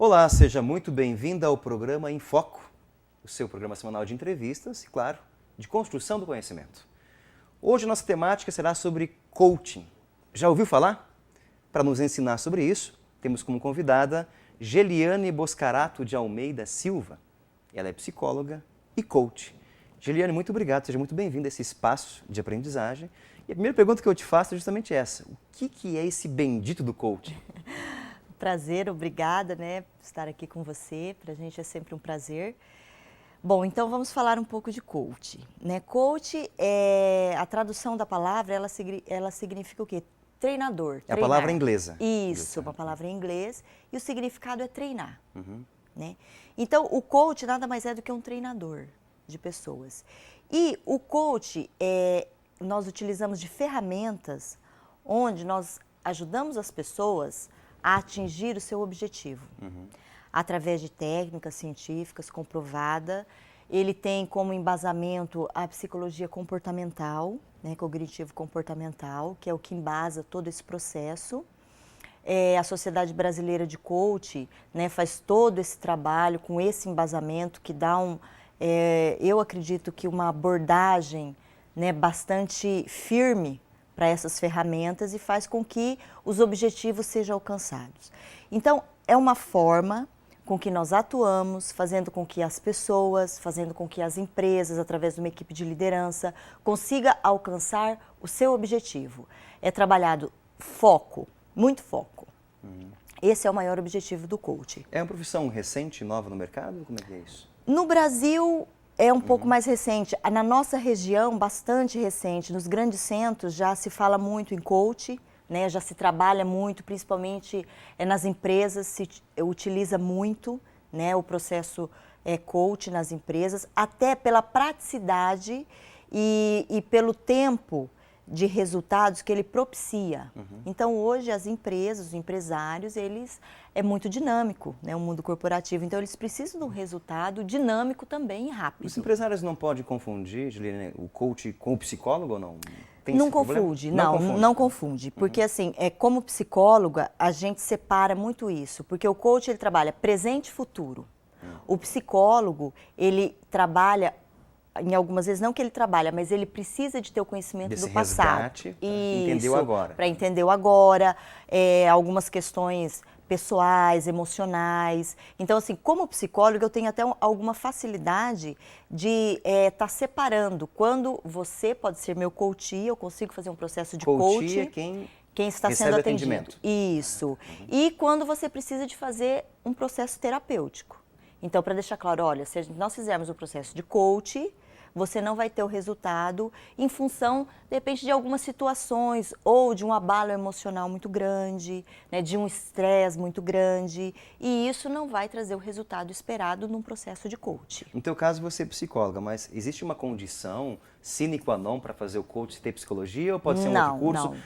Olá, seja muito bem-vinda ao programa Em Foco, o seu programa semanal de entrevistas e, claro, de construção do conhecimento. Hoje a nossa temática será sobre coaching. Já ouviu falar? Para nos ensinar sobre isso, temos como convidada Geliane Boscarato de Almeida Silva. Ela é psicóloga e coach. Geliane, muito obrigado, seja muito bem-vinda a esse espaço de aprendizagem. E a primeira pergunta que eu te faço é justamente essa: o que é esse bendito do coaching? Prazer, obrigada, por estar aqui com você. Para a gente é sempre um prazer. Bom, então vamos falar um pouco de coach. Coach, a tradução da palavra, ela significa o quê? Treinador. É a palavra inglesa. Isso, uma palavra em inglês. E o significado é treinar. Então, o coach nada mais é do que um treinador de pessoas. E o coach, nós utilizamos de ferramentas onde nós ajudamos as pessoas a atingir o seu objetivo. Através de técnicas científicas comprovadas. Ele tem como embasamento a psicologia comportamental, cognitivo-comportamental, que é o que embasa todo esse processo. A Sociedade Brasileira de Coach faz todo esse trabalho com esse embasamento que dá eu acredito que uma abordagem bastante firme para essas ferramentas e faz com que os objetivos sejam alcançados. Então, é uma forma com que nós atuamos, fazendo com que as pessoas, fazendo com que as empresas, através de uma equipe de liderança, consiga alcançar o seu objetivo. É trabalhado foco, muito foco. Esse é o maior objetivo do coach. É uma profissão recente, nova no mercado? Como é que é isso? No Brasil, é um pouco mais recente. Na nossa região, bastante recente. Nos grandes centros já se fala muito em coach, já se trabalha muito, principalmente nas empresas, se utiliza muito o processo coach nas empresas, até pela praticidade e pelo tempo de resultados que ele propicia. Então, hoje, as empresas, os empresários, é muito dinâmico, o mundo corporativo. Então, eles precisam de um resultado dinâmico também e rápido. Os empresários não podem confundir, Juliana, o coach com o psicólogo ou não? Não confunde, não confunde. Porque, assim, como psicóloga, a gente separa muito isso. Porque o coach, ele trabalha presente e futuro. O psicólogo, ele trabalha... Em algumas vezes, não que ele trabalha, mas ele precisa de ter o conhecimento do passado. Entendeu agora. Para entender o agora, algumas questões pessoais, emocionais. Então, assim, como psicóloga, eu tenho até alguma facilidade de estar separando. Quando você pode ser meu coach, eu consigo fazer um processo de coach. É quem está sendo atendido. Isso. E quando você precisa de fazer um processo terapêutico. Então, para deixar claro, olha, se nós fizermos o processo de coach, você não vai ter o resultado em função, de repente, de algumas situações ou de um abalo emocional muito grande, de um estresse muito grande, e isso não vai trazer o resultado esperado num processo de coach. No teu caso, você é psicóloga, mas existe uma condição sine qua non para fazer o coach ter psicologia ou pode ser um outro curso? Não.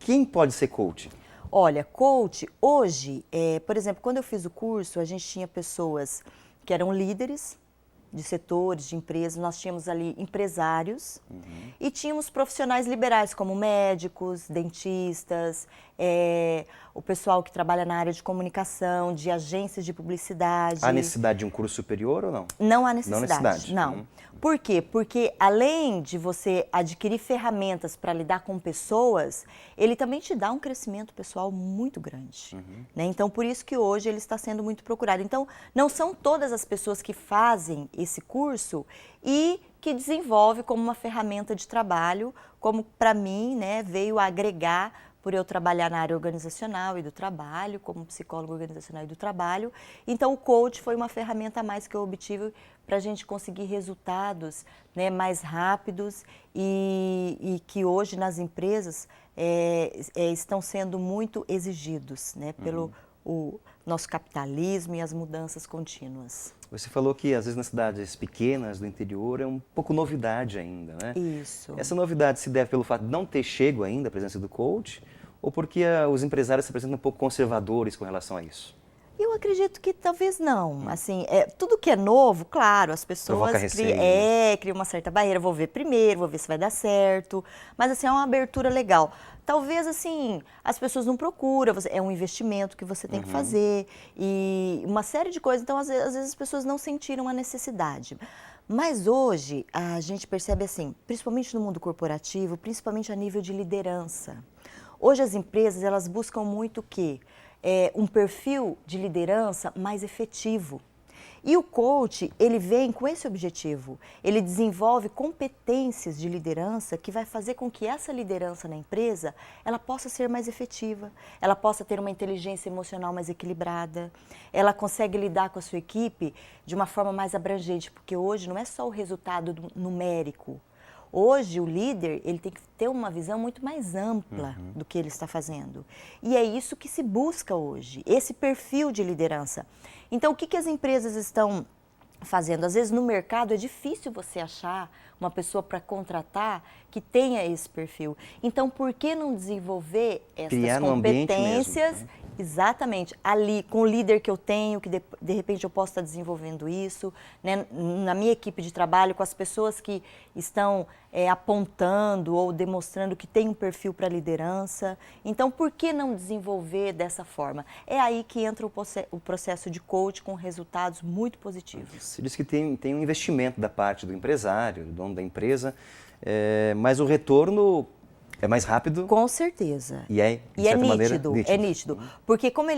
Quem pode ser coach? Olha, coach, hoje, por exemplo, quando eu fiz o curso, a gente tinha pessoas que eram líderes de setores, de empresas, nós tínhamos ali empresários e tínhamos profissionais liberais, como médicos, dentistas, o pessoal que trabalha na área de comunicação, de agências de publicidade. Há necessidade de um curso superior ou não? Não há necessidade, não. Por quê? Porque além de você adquirir ferramentas para lidar com pessoas, ele também te dá um crescimento pessoal muito grande. Então, por isso que hoje ele está sendo muito procurado. Então, não são todas as pessoas que fazem esse curso e que desenvolve como uma ferramenta de trabalho, como para mim, veio a agregar por eu trabalhar na área organizacional e do trabalho, como psicólogo organizacional e do trabalho. Então, o coach foi uma ferramenta a mais que eu obtive para a gente conseguir resultados mais rápidos e que hoje nas empresas estão sendo muito exigidos pelo o nosso capitalismo e as mudanças contínuas. Você falou que às vezes nas cidades pequenas do interior é um pouco novidade ainda, né? Isso. Essa novidade se deve pelo fato de não ter chego ainda a presença do coach ou porque os empresários se apresentam um pouco conservadores com relação a isso? Eu acredito que talvez não. Assim, tudo que é novo, claro, as pessoas criam uma certa barreira. Vou ver primeiro, vou ver se vai dar certo. Mas assim, é uma abertura legal. talvez assim, as pessoas não procuram, é um investimento que você tem que fazer e uma série de coisas. Então, às vezes as pessoas não sentiram a necessidade. Mas hoje a gente percebe assim, principalmente no mundo corporativo, principalmente a nível de liderança. Hoje as empresas, elas buscam muito o quê? Um perfil de liderança mais efetivo. E o coach, ele vem com esse objetivo. Ele desenvolve competências de liderança que vai fazer com que essa liderança na empresa, ela possa ser mais efetiva, ela possa ter uma inteligência emocional mais equilibrada, ela consegue lidar com a sua equipe de uma forma mais abrangente, porque hoje não é só o resultado numérico. Hoje, o líder, ele tem que ter uma visão muito mais ampla do que ele está fazendo. E é isso que se busca hoje, esse perfil de liderança. Então, o que as empresas estão fazendo? Às vezes, no mercado, é difícil você achar uma pessoa para contratar que tenha esse perfil. Então, por que não desenvolver essas competências? Mesmo, né? Exatamente, ali com o líder que eu tenho, que de repente eu posso estar desenvolvendo isso, né? Na minha equipe de trabalho, com as pessoas que estão apontando ou demonstrando que tem um perfil para liderança. Então, por que não desenvolver dessa forma? É aí que entra o processo de coach com resultados muito positivos. Você disse que tem um investimento da parte do empresário, do dono da empresa, mas o retorno é mais rápido? Com certeza. E é nítido. É nítido. Porque como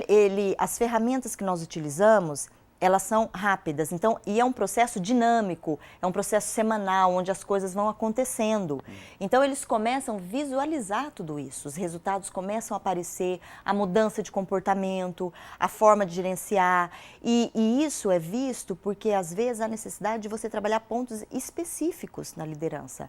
as ferramentas que nós utilizamos, elas são rápidas. Então, e é um processo dinâmico, é um processo semanal, onde as coisas vão acontecendo. Então, eles começam a visualizar tudo isso. Os resultados começam a aparecer, a mudança de comportamento, a forma de gerenciar. E isso é visto porque, às vezes, há necessidade de você trabalhar pontos específicos na liderança.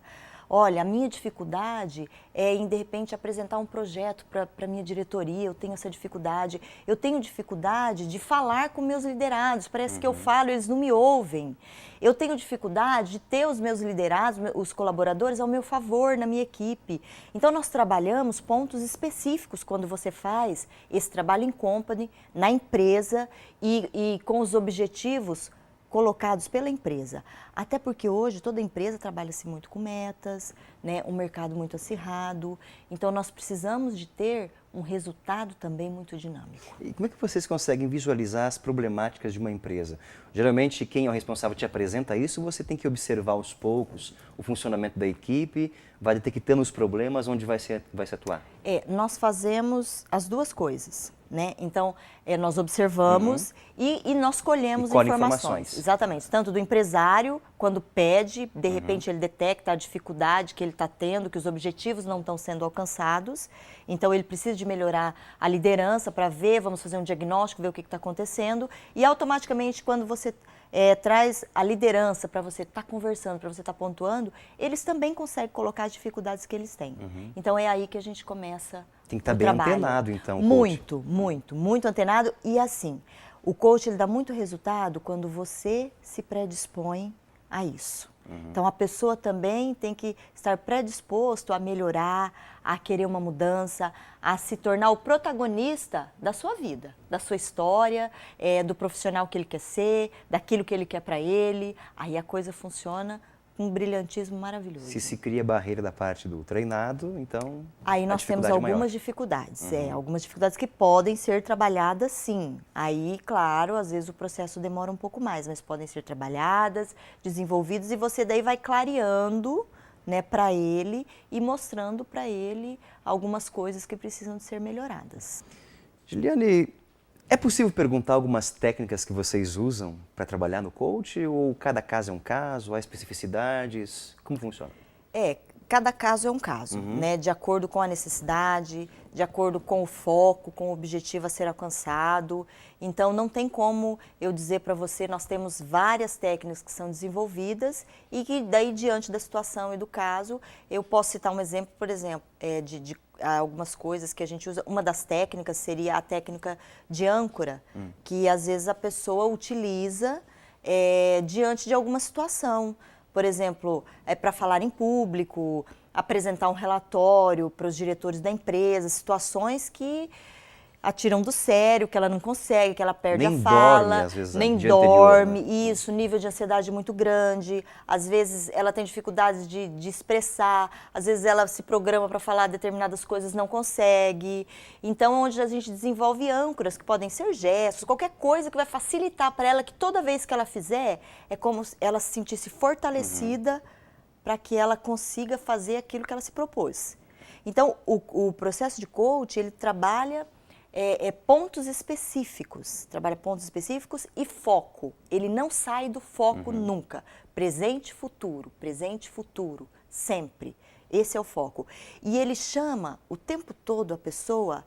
Olha, a minha dificuldade é em, de repente, apresentar um projeto para a minha diretoria, eu tenho essa dificuldade. Eu tenho dificuldade de falar com meus liderados, parece que eu falo, eles não me ouvem. Eu tenho dificuldade de ter os meus liderados, os colaboradores ao meu favor na minha equipe. Então, nós trabalhamos pontos específicos quando você faz esse trabalho em company, na empresa e com os objetivos colocados pela empresa. Até porque hoje toda empresa trabalha-se muito com metas, né? Um mercado muito acirrado. Então, nós precisamos de ter um resultado também muito dinâmico. E como é que vocês conseguem visualizar as problemáticas de uma empresa? Geralmente, quem é o responsável te apresenta isso, você tem que observar aos poucos o funcionamento da equipe, vai detectando os problemas, onde vai se atuar? Nós fazemos as duas coisas, né? Então, nós observamos e nós colhemos informações. Exatamente, tanto do empresário, quando pede, de repente ele detecta a dificuldade que ele está tendo, que os objetivos não estão sendo alcançados, então ele precisa de melhorar a liderança para ver, vamos fazer um diagnóstico, ver o que está acontecendo, e automaticamente quando você traz a liderança para você estar conversando, para você estar pontuando, eles também conseguem colocar as dificuldades que eles têm. Então é aí que a gente começa tem que estar bem antenado, então, muito, muito antenado. E assim, o coach ele dá muito resultado quando você se predispõe a isso. Então, a pessoa também tem que estar predisposto a melhorar, a querer uma mudança, a se tornar o protagonista da sua vida, da sua história, do profissional que ele quer ser, daquilo que ele quer para ele. Aí a coisa funciona com um brilhantismo maravilhoso. Se cria barreira da parte do treinado, então aí nós temos algumas dificuldades, algumas dificuldades que podem ser trabalhadas sim. Aí, claro, às vezes o processo demora um pouco mais, mas podem ser trabalhadas, desenvolvidas e você daí vai clareando, né, para ele e mostrando para ele algumas coisas que precisam de ser melhoradas. Giliane, é possível perguntar algumas técnicas que vocês usam para trabalhar no coach ou cada caso é um caso, há especificidades? Como funciona? Cada caso é um caso, né? De acordo com a necessidade, de acordo com o foco, com o objetivo a ser alcançado. Então, não tem como eu dizer para você, nós temos várias técnicas que são desenvolvidas e que daí, diante da situação e do caso, eu posso citar um exemplo, por exemplo, de algumas coisas que a gente usa. Uma das técnicas seria a técnica de âncora, que às vezes a pessoa utiliza diante de alguma situação. Por exemplo, para falar em público, apresentar um relatório para os diretores da empresa, situações que atiram do sério, que ela não consegue, que ela perde Nem a fala, dorme, às vezes, nem no dia anterior, dorme, né? isso, nível de ansiedade muito grande, às vezes ela tem dificuldades de expressar, às vezes ela se programa para falar determinadas coisas, não consegue. Então, onde a gente desenvolve âncoras, que podem ser gestos, qualquer coisa que vai facilitar para ela, que toda vez que ela fizer, é como se ela se sentisse fortalecida para que ela consiga fazer aquilo que ela se propôs. Então, o processo de coach, ele trabalha pontos específicos, e foco. Ele não sai do foco nunca. Presente e futuro, sempre. Esse é o foco. E ele chama o tempo todo a pessoa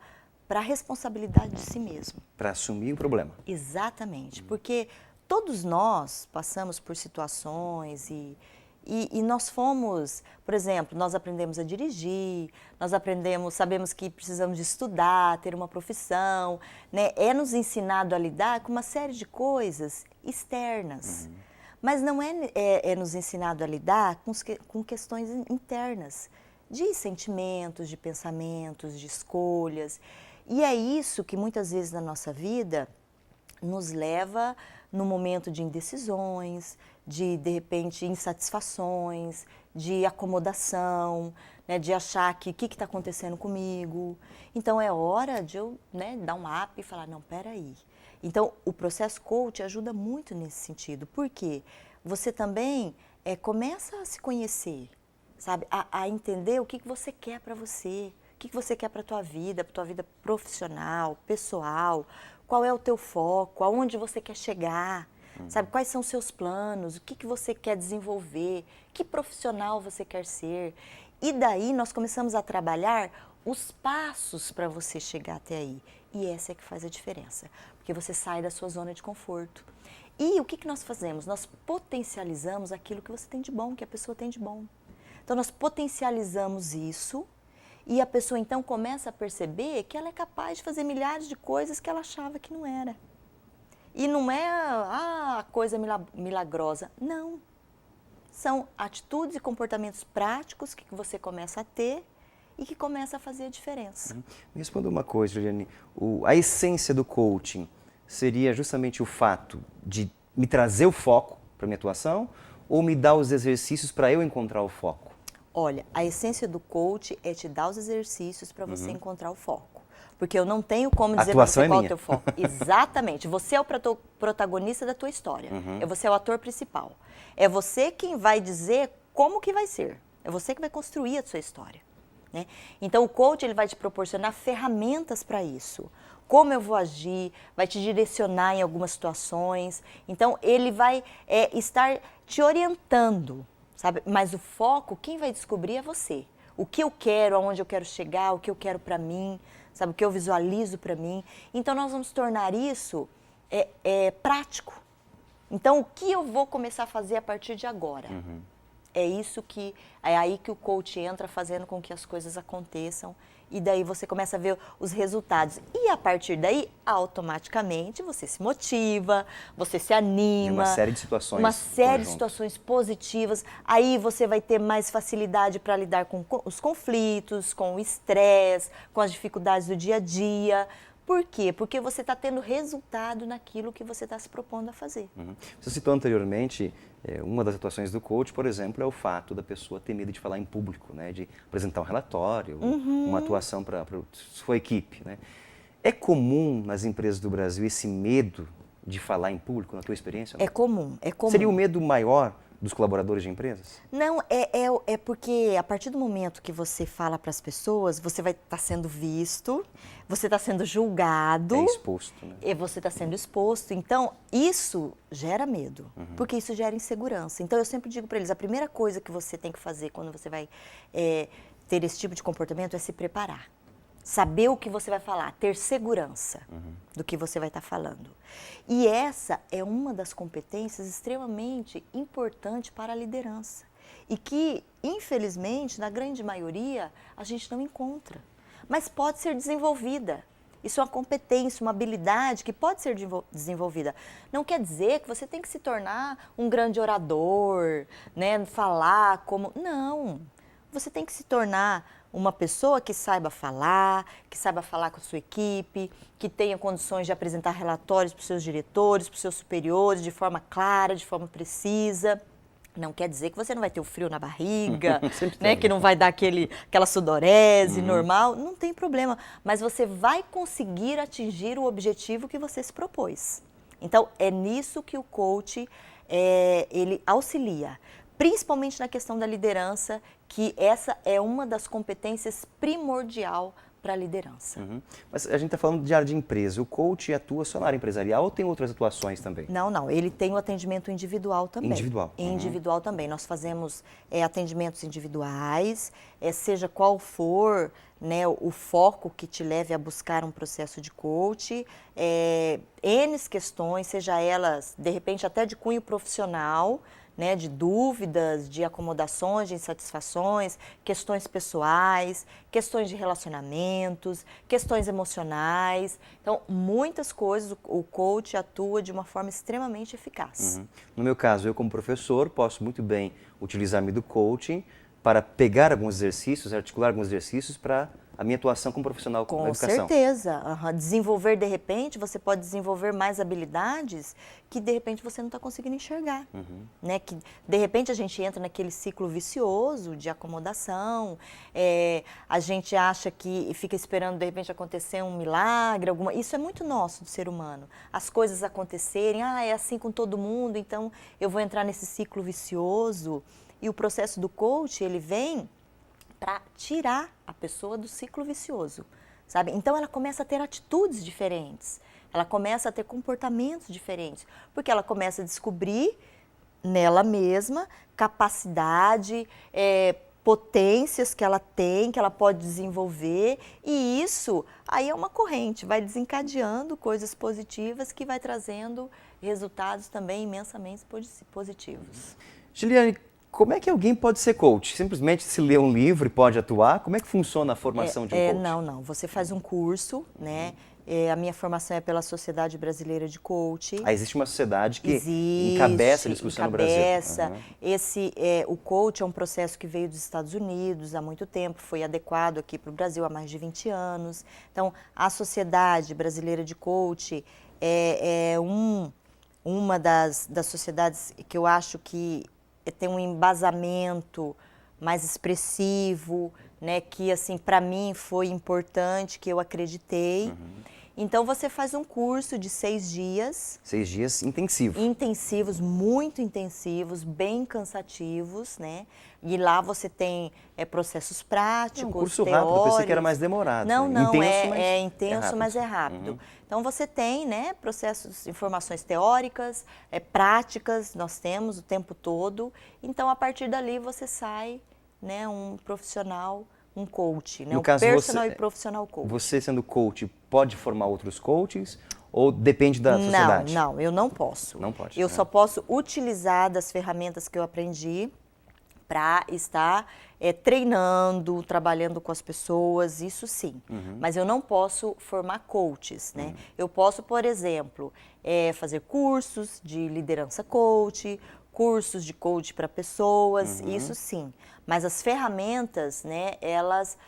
para a responsabilidade de si mesmo. Para assumir o problema. Exatamente, porque todos nós passamos por situações e nós fomos, por exemplo, nós aprendemos a dirigir, sabemos que precisamos de estudar, ter uma profissão, né? É nos ensinado a lidar com uma série de coisas externas, mas não é nos ensinado a lidar com questões internas, de sentimentos, de pensamentos, de escolhas. E é isso que muitas vezes na nossa vida nos leva no momento de indecisões, de repente, insatisfações, de acomodação, né, de achar que o que está acontecendo comigo. Então, é hora de eu, né, dar um up e falar, não, peraí. Então, o processo coach ajuda muito nesse sentido. Por quê? Você também começa a se conhecer, sabe? A entender o que você quer para você, o que você quer para a tua vida profissional, pessoal, qual é o teu foco, aonde você quer chegar, sabe? Quais são os seus planos, o que você quer desenvolver, que profissional você quer ser. E daí nós começamos a trabalhar os passos para você chegar até aí. E essa é que faz a diferença, porque você sai da sua zona de conforto. E o que nós fazemos? Nós potencializamos aquilo que você tem de bom, que a pessoa tem de bom. Então nós potencializamos isso e a pessoa então começa a perceber que ela é capaz de fazer milhares de coisas que ela achava que não era. E não é a coisa milagrosa, não. São atitudes e comportamentos práticos que você começa a ter e que começa a fazer a diferença. Me responda uma coisa, Juliane. A essência do coaching seria justamente o fato de me trazer o foco para a minha atuação ou me dar os exercícios para eu encontrar o foco? Olha, a essência do coach é te dar os exercícios para você encontrar o foco. Porque eu não tenho como dizer para você qual é o teu foco. Exatamente. Você é o protagonista da tua história. Você é o ator principal. É você quem vai dizer como que vai ser. É você que vai construir a sua história. Né? Então, o coach ele vai te proporcionar ferramentas para isso. Como eu vou agir, vai te direcionar em algumas situações. Então, ele vai estar te orientando, sabe? Mas o foco, quem vai descobrir é você. O que eu quero, aonde eu quero chegar, o que eu quero para mim, sabe? O que eu visualizo para mim. Então, nós vamos tornar isso prático. Então, o que eu vou começar a fazer a partir de agora? É aí que o coach entra fazendo com que as coisas aconteçam e daí você começa a ver os resultados. E a partir daí, automaticamente, você se motiva, você se anima. Uma série de situações. Uma série de situações positivas. Aí você vai ter mais facilidade para lidar com os conflitos, com o estresse, com as dificuldades do dia a dia. Por quê? Porque você está tendo resultado naquilo que você está se propondo a fazer. Você citou anteriormente, uma das atuações do coach, por exemplo, é o fato da pessoa ter medo de falar em público, né? De apresentar um relatório, uma atuação para sua equipe. Né? É comum nas empresas do Brasil esse medo de falar em público, na tua experiência? Não? É comum. Seria o medo maior dos colaboradores de empresas? Não, é porque a partir do momento que você fala para as pessoas, você vai estar sendo visto, você está sendo julgado. É exposto, né? E você está sendo exposto. Então, isso gera medo, porque isso gera insegurança. Então, eu sempre digo para eles, a primeira coisa que você tem que fazer quando você vai ter esse tipo de comportamento é se preparar. Saber o que você vai falar, ter segurança do que você vai estar falando. E essa é uma das competências extremamente importantes para a liderança. E que, infelizmente, na grande maioria, a gente não encontra. Mas pode ser desenvolvida. Isso é uma competência, uma habilidade que pode ser desenvolvida. Não quer dizer que você tem que se tornar um grande orador, né? Falar como... Não. você tem que se tornar uma pessoa que saiba falar com a sua equipe, que tenha condições de apresentar relatórios para os seus diretores, para os seus superiores, de forma clara, de forma precisa. Não quer dizer que você não vai ter o frio na barriga, né, que não vai dar aquela sudorese normal, não tem problema. Mas você vai conseguir atingir o objetivo que você se propôs. Então, é nisso que o coach, ele auxilia. Principalmente na questão da liderança, que essa é uma das competências primordial para a liderança. Mas a gente está falando de área de empresa. O coach atua só na área empresarial ou tem outras atuações também? Não. Ele tem o atendimento individual também. Individual? Individual também. Nós fazemos atendimentos individuais, seja qual for, né, o foco que te leve a buscar um processo de coach, N questões, seja elas, de repente, até de cunho profissional, né, de dúvidas, de acomodações, de insatisfações, questões pessoais, questões de relacionamentos, questões emocionais. Então, muitas coisas o coach atua de uma forma extremamente eficaz. No meu caso, eu como professor posso muito bem utilizar-me do coaching para pegar alguns exercícios, articular alguns exercícios para a minha atuação como profissional da educação. Com certeza. Desenvolver, de repente, você pode desenvolver mais habilidades que, de repente, você não está conseguindo enxergar. Né? Que, de repente, a gente entra naquele ciclo vicioso de acomodação, a gente acha que fica esperando, de repente, acontecer um milagre, isso é muito nosso, do ser humano. As coisas acontecerem, é assim com todo mundo, então eu vou entrar nesse ciclo vicioso. E o processo do coach, ele vem para tirar a pessoa do ciclo vicioso, sabe? Então ela começa a ter atitudes diferentes, ela começa a ter comportamentos diferentes, porque ela começa a descobrir nela mesma capacidade, potências que ela tem, que ela pode desenvolver, e isso aí é uma corrente, vai desencadeando coisas positivas que vai trazendo resultados também imensamente positivos. Juliane, como é que alguém pode ser coach? Simplesmente se lê um livro e pode atuar? Como é que funciona a formação de um coach? Não. Você faz um curso, né? A minha formação é pela Sociedade Brasileira de Coaching. Existe uma sociedade que encabeça a discussão no Brasil. O coach é um processo que veio dos Estados Unidos há muito tempo, foi adequado aqui para o Brasil há mais de 20 anos. Então, a Sociedade Brasileira de Coaching uma das sociedades que eu acho que tem um embasamento mais expressivo, né, que assim para mim foi importante, que eu acreditei. Então você faz um curso de 6 dias. 6 dias intensivos. Intensivos, muito intensivos, bem cansativos, né? E lá você tem processos práticos, um curso teóricos. rápido, eu pensei que era mais demorado. Não, Intenso, mas é rápido. Então você tem, né, processos, informações teóricas, práticas, nós temos o tempo todo. Então a partir dali você sai, né, um profissional, um coach, né, No caso, personal e profissional coach. Você sendo coach pode formar outros coaches ou depende da sociedade? Não, eu não posso. Não pode. Eu só posso utilizar das ferramentas que eu aprendi para estar treinando, trabalhando com as pessoas, isso sim. Mas eu não posso formar coaches, né? Eu posso, por exemplo, fazer cursos de liderança coach, cursos de coach para pessoas, isso sim. Mas as ferramentas, né, elas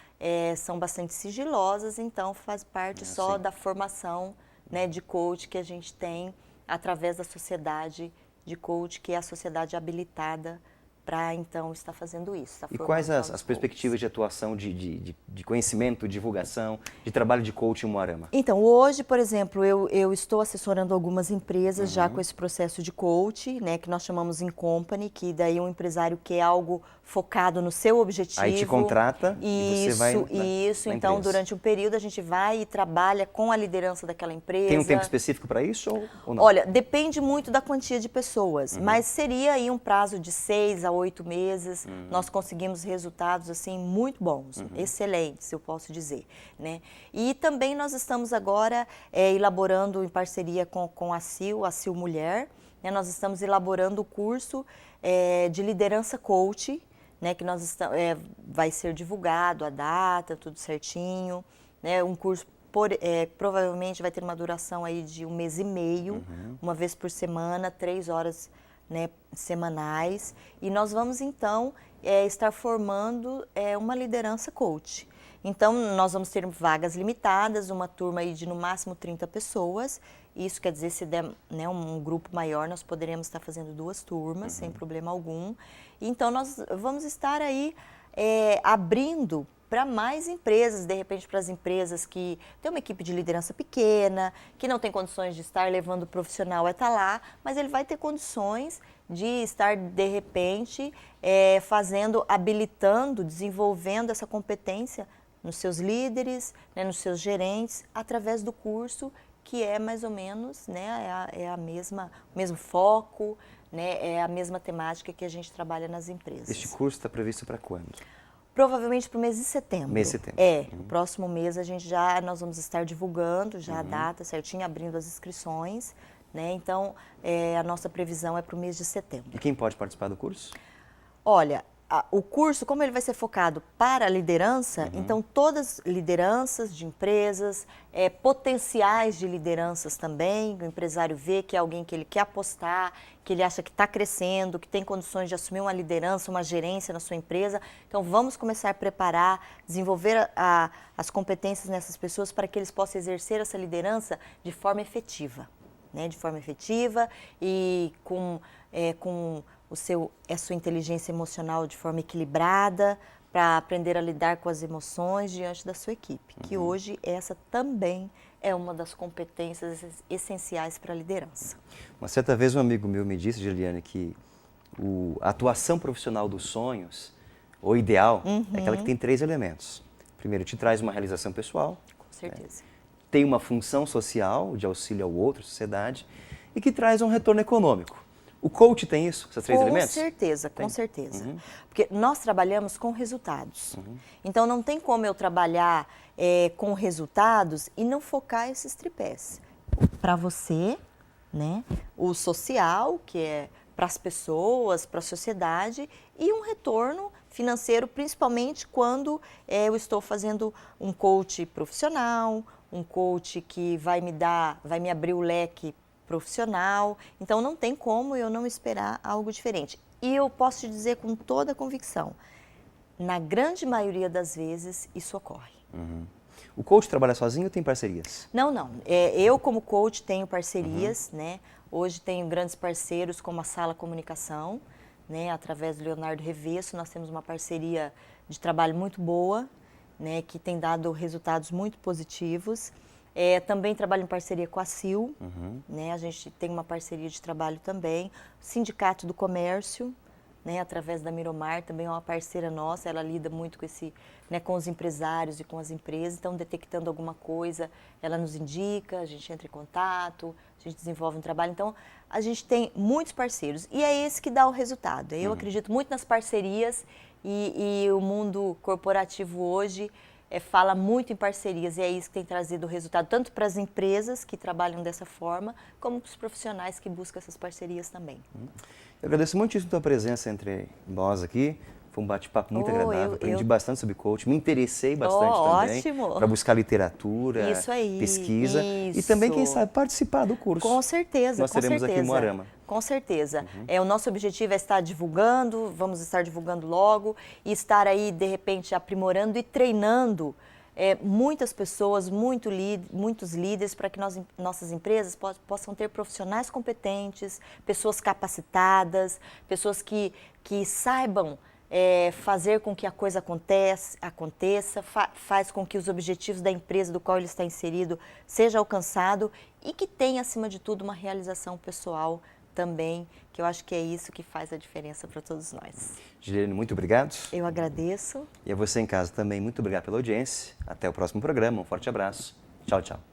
são bastante sigilosas, então faz parte só da formação, né, de coach que a gente tem através da sociedade de coach, que é a sociedade habilitada para, então, estar fazendo isso. E quais as perspectivas de atuação, de conhecimento, divulgação, de trabalho de coach em Umuarama? Então, hoje, por exemplo, eu estou assessorando algumas empresas já com esse processo de coach, né, que nós chamamos in company, que daí um empresário quer algo focado no seu objetivo. Aí te contrata e você vai na então, durante um período, a gente vai e trabalha com a liderança daquela empresa. Tem um tempo específico para isso ou não? Olha, depende muito da quantia de pessoas, mas seria aí um prazo de 6 a 8 meses, nós conseguimos resultados assim muito bons, excelentes, eu posso dizer, né? E também nós estamos agora elaborando em parceria com a CIL Mulher, né? Nós estamos elaborando o curso de liderança coach, né? Que vai ser divulgado a data, tudo certinho, né? Um curso provavelmente vai ter uma duração aí de 1 mês e meio, uma vez por semana, 3 horas, né, semanais, e nós vamos então estar formando uma liderança coach. Então, nós vamos ter vagas limitadas, uma turma aí de no máximo 30 pessoas. Isso quer dizer, se der, né, um grupo maior, nós poderemos estar fazendo 2 turmas, sem problema algum. Então, nós vamos estar aí abrindo para mais empresas, de repente para as empresas que têm uma equipe de liderança pequena, que não tem condições de estar levando o profissional a estar lá, mas ele vai ter condições de estar, de repente, habilitando, desenvolvendo essa competência nos seus líderes, né, nos seus gerentes, através do curso, que é mais ou menos, né, o mesmo foco, né, é a mesma temática que a gente trabalha nas empresas. Este curso está previsto para quando? Provavelmente para o mês de setembro. Mês de setembro. No próximo mês nós vamos estar divulgando já a data certinho, abrindo as inscrições, né? Então, a nossa previsão é para o mês de setembro. E quem pode participar do curso? Olha, o curso, como ele vai ser focado para a liderança, então todas as lideranças de empresas, potenciais de lideranças também, o empresário vê que é alguém que ele quer apostar, que ele acha que está crescendo, que tem condições de assumir uma liderança, uma gerência na sua empresa. Então, vamos começar a preparar, desenvolver as competências nessas pessoas para que eles possam exercer essa liderança de forma efetiva, né? De forma efetiva e com a sua inteligência emocional de forma equilibrada, para aprender a lidar com as emoções diante da sua equipe, que hoje essa também é uma das competências essenciais para a liderança. Uma certa vez um amigo meu me disse, Giliane, que a atuação profissional dos sonhos, o ideal, é aquela que tem 3 elementos. Primeiro, te traz uma realização pessoal. Com certeza. Tem uma função social, de auxílio ao outro, sociedade, e que traz um retorno econômico. O coach tem isso, esses 3 elementos? Com certeza. Porque nós trabalhamos com resultados. Então, não tem como eu trabalhar com resultados e não focar esses tripés. Para você, né? O social, que é para as pessoas, para a sociedade, e um retorno financeiro, principalmente quando eu estou fazendo um coach profissional, um coach que vai me abrir o leque profissional. Então, não tem como eu não esperar algo diferente. E eu posso te dizer com toda a convicção, na grande maioria das vezes, isso ocorre. O coach trabalha sozinho ou tem parcerias? Não. Eu, como coach, tenho parcerias, né? Hoje tenho grandes parceiros como a Sala Comunicação, né? Através do Leonardo Revesso, nós temos uma parceria de trabalho muito boa, né? Que tem dado resultados muito positivos. Também trabalho em parceria com a CIL, né? A gente tem uma parceria de trabalho também. O Sindicato do Comércio, né? Através da Miromar, também é uma parceira nossa, ela lida muito com né? Com os empresários e com as empresas. Então, detectando alguma coisa, ela nos indica, a gente entra em contato, a gente desenvolve um trabalho. Então, a gente tem muitos parceiros e é esse que dá o resultado. Eu acredito muito nas parcerias e o mundo corporativo hoje fala muito em parcerias e é isso que tem trazido o resultado, tanto para as empresas que trabalham dessa forma, como para os profissionais que buscam essas parcerias também. Eu agradeço muitíssimo a tua presença entre nós aqui. Foi um bate-papo muito agradável, aprendi bastante sobre coaching, me interessei bastante também para buscar literatura, pesquisa e também, quem sabe, participar do curso. Com certeza, nós teremos aqui em Moarama. Com certeza. O nosso objetivo é estar divulgando, vamos estar divulgando logo e estar aí, de repente, aprimorando e treinando muitas pessoas, muitos líderes para que nossas empresas possam ter profissionais competentes, pessoas capacitadas, pessoas que saibam fazer com que a coisa aconteça, faz com que os objetivos da empresa do qual ele está inserido seja alcançado e que tenha, acima de tudo, uma realização pessoal também, que eu acho que é isso que faz a diferença para todos nós. Giliane, muito obrigado. Eu agradeço. E a você em casa também, muito obrigado pela audiência. Até o próximo programa, um forte abraço. Tchau, tchau.